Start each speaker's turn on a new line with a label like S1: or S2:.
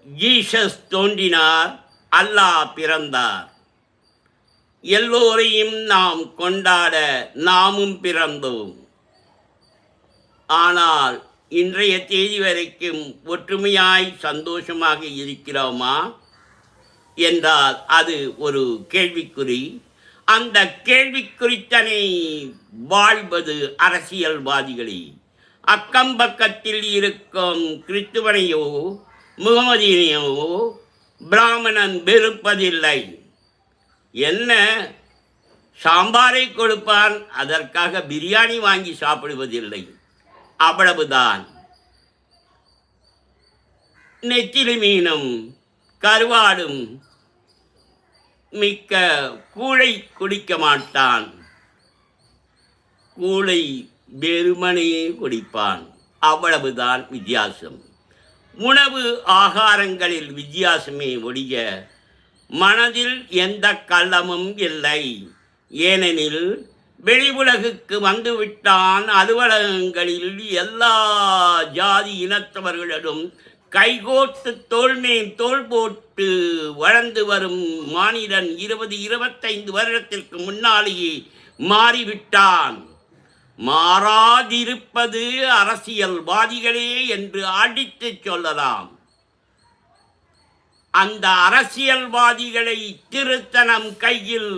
S1: Jesus தோன்றினார், அல்லாஹ் பிறந்தார். எல்லோரையும் நாம் கொண்டாட நாமும் பிறந்தோம். ஆனால் இன்றைய தேதி வரைக்கும் ஒற்றுமையாய் சந்தோஷமாக இருக்கிறோமா என்றால் அது ஒரு கேள்விக்குறி. அந்த கேள்விக்குறித்தனை வாழ்வது அரசியல்வாதிகளே. அக்கம் பக்கத்தில் இருக்கும் கிறிஸ்துவனையோ முகமதியனையோ பிராமணன் வெறுப்பதில்லை. என்ன சாம்பாரை கொடுப்பான், அதற்காக பிரியாணி வாங்கி சாப்பிடுவதில்லை. அவ்வளவுதான். நெத்திலி மீனும் கருவாடும் மிக்க கூழை குடிக்க மாட்டான், கூழை வெறுமனையே குடிப்பான். அவ்வளவுதான் வித்தியாசம். உணவு ஆகாரங்களில் வித்தியாசமே ஒழிய மனதில் எந்த கள்ளமும் இல்லை. ஏனெனில் வெளி உலகுக்கு வந்துவிட்டான். அலுவலகங்களில் எல்லா ஜாதி இனத்தவர்களிடம் கைகோட்டு தோள்மேல் தோள் போட்டு வளர்ந்து வரும் மானிடன் 20-25 வருடத்திற்கு முன்னாலேயே மாறிவிட்டான். மாறாதிருப்பது அரசியல்வாதிகளே என்று அடித்து சொல்லலாம். அந்த அரசியல்வாதிகளை திருத்த நம் கையில்